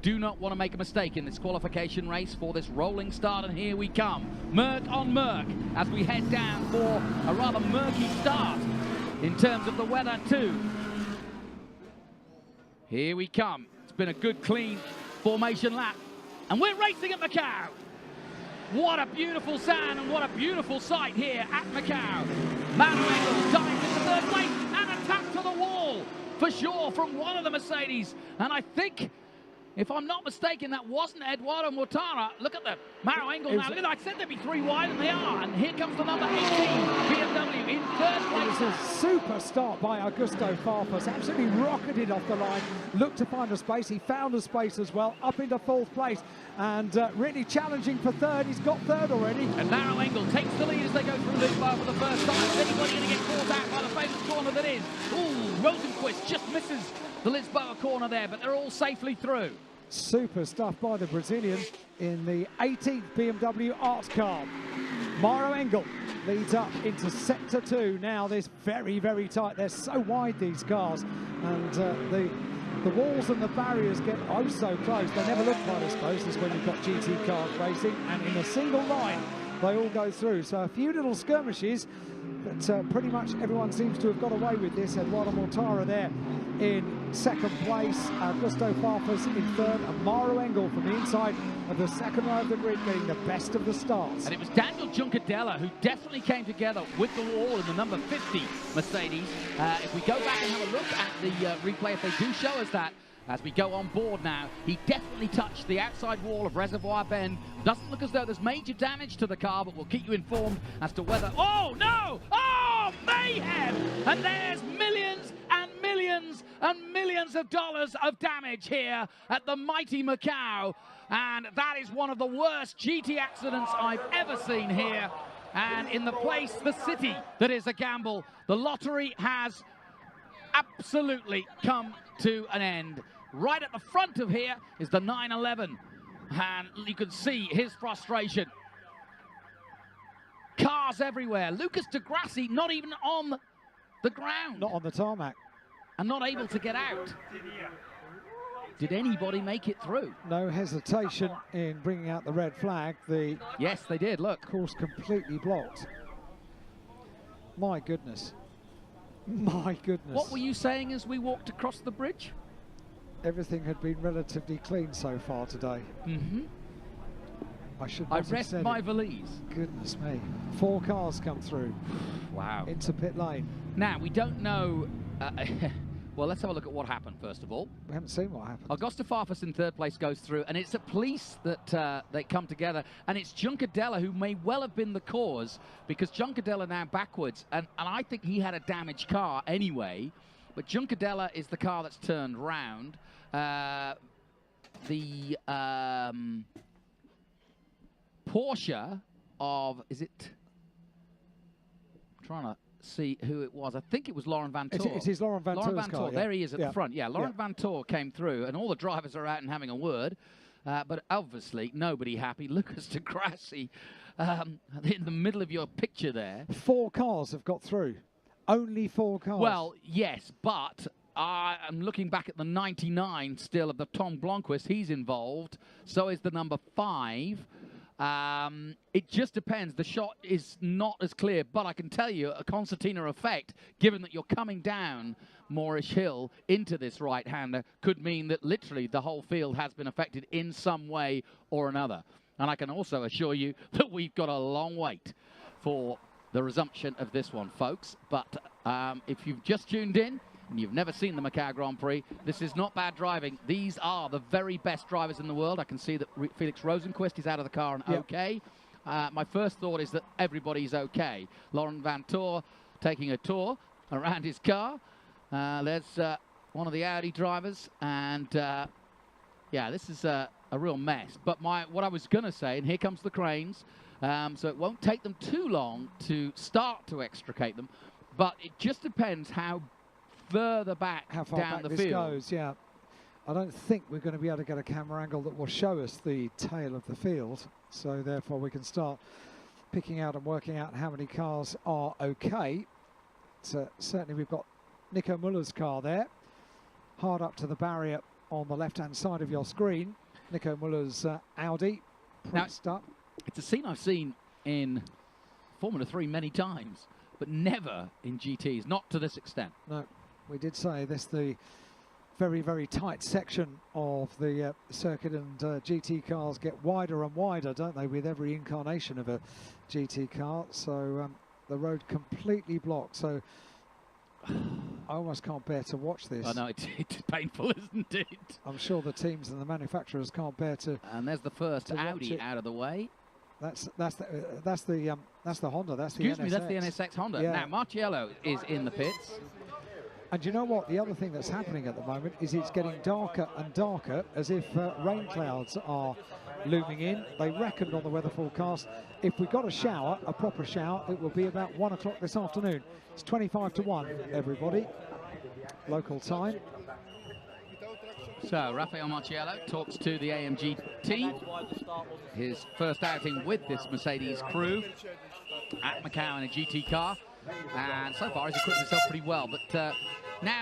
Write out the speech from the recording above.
Do not want to make a mistake in this qualification race for this rolling start, and here we come. Merc on Merc as we head down for a rather murky start in terms of the weather too. Here we come. It's been a good, clean formation lap, and we're racing at Macau. What a beautiful sound and what a beautiful sight here at Macau. Macau dives into third place and a tap to the wall for sure from one of the Mercedes, and I think, if I'm not mistaken, that wasn't Eduardo Mortara. Look at the Maro angle now. Look at that. I said there'd be 3 wide, and they are. And here comes the number 18 BMW in third place. It was a super start by Augusto Farfus. Absolutely rocketed off the line. Looked to find a space. He found a space as well. Up into 4th place. And really challenging for 3rd. He's got 3rd already. And Maro Engel takes the lead as they go through Lisboa for the first time. Is anybody going to get caught out by the famous corner that is? Ooh, Rosenquist just misses the Lisboa corner there, but they're all safely through. Super stuff by the Brazilian in the 18th BMW Art car. Maro Engel leads up into sector 2. Now this very, very tight. They're so wide, these cars, and the walls and the barriers get oh so close. They never look quite as close as when you've got GT cars racing, and in a single line they all go through. So a few little skirmishes, but pretty much everyone seems to have got away with this. Eduardo Mortara there in 2nd place, Augusto Farfus in 3rd, and Maro Engel from the inside of the 2nd row of the grid getting the best of the starts. And it was Daniel Juncadella who definitely came together with the wall in the number 50 Mercedes. If we go back and have a look at the replay, if they do show us that, as we go on board now, he definitely touched the outside wall of Reservoir Bend. Doesn't look as though there's major damage to the car, but we'll keep you informed as to whether... Oh, no! Oh, mayhem! And there's millions and millions and millions of dollars of damage here at the mighty Macau. And that is one of the worst GT accidents I've ever seen here. And in the place, the city that is a gamble, the lottery has absolutely come to an end. Right at the front of here is the 911, and you can see his frustration. Cars everywhere. Lucas de Grassi not even on the ground. Not on the tarmac. And not able to get out. Did anybody make it through? No hesitation in bringing out the red flag. Yes, they did, look. Course completely blocked. My goodness. My goodness. What were you saying as we walked across the bridge? Everything had been relatively clean so far today. Mm-hmm. I rest my valise. Goodness me. 4 cars come through. Wow. Into pit lane. Now, we don't know... well, let's have a look at what happened, first of all. We haven't seen what happened. Augusto Farfus in 3rd place goes through, and it's at police that they come together, and it's Juncadella who may well have been the cause, because Juncadella now backwards, and I think he had a damaged car anyway, but Juncadella is the car that's turned round. The Porsche of, is it? I'm trying to see who it was. I think it was Laurent Vantour. It is Laurent Vantour's car, There he is at the front. Yeah, Laurent Vantour came through, and all the drivers are out and having a word. But obviously, nobody happy. Lucas de Grassi in the middle of your picture there. 4 cars have got through. Only 4 cars. Well, yes, but I'm looking back at the 99 still of the Tom Blomqvist. He's involved. So is the number 5. It just depends. The shot is not as clear, but I can tell you a concertina effect, given that you're coming down Moorish Hill into this right-hander, could mean that literally the whole field has been affected in some way or another. And I can also assure you that we've got a long wait for the resumption of this one, folks. But if you've just tuned in and you've never seen the Macau Grand Prix, this is not bad driving. These are the very best drivers in the world. I can see that Felix Rosenquist is out of the car and okay. My first thought is that everybody's okay. Laurent Vantour taking a tour around his car. There's one of the Audi drivers, and yeah, this is a real mess. But what I was going to say, and here comes the cranes, so it won't take them too long to start to extricate them, but it just depends how further back how far down back the this field goes. Yeah, I don't think we're going to be able to get a camera angle that will show us the tail of the field, so therefore we can start picking out and working out how many cars are okay. So certainly we've got Nico Muller's car there, hard up to the barrier on the left-hand side of your screen. Nico Muller's Audi pressed up. It's a scene I've seen in Formula 3 many times, but never in GTs, not to this extent. No, we did say this the very, very tight section of the circuit, and GT cars get wider and wider, don't they, with every incarnation of a GT car. So the road completely blocked. So I almost can't bear to watch this. I know, it's painful, isn't it? I'm sure the teams and the manufacturers can't bear to. And there's the first Audi out of the way. That's the Honda. That's the Excuse me, that's the NSX Honda. Yeah. Now Marciello is in the pits. And you know what? The other thing that's happening at the moment is it's getting darker and darker, as if rain clouds are looming in. They reckoned on the weather forecast, if we got a shower, a proper shower, it will be about 1 o'clock this afternoon. It's 25 to 1, everybody. Local time. So Rafael Marciello talks to the AMG team. His first outing with this Mercedes crew at Macau in a GT car. And so far he's equipped himself pretty well. But now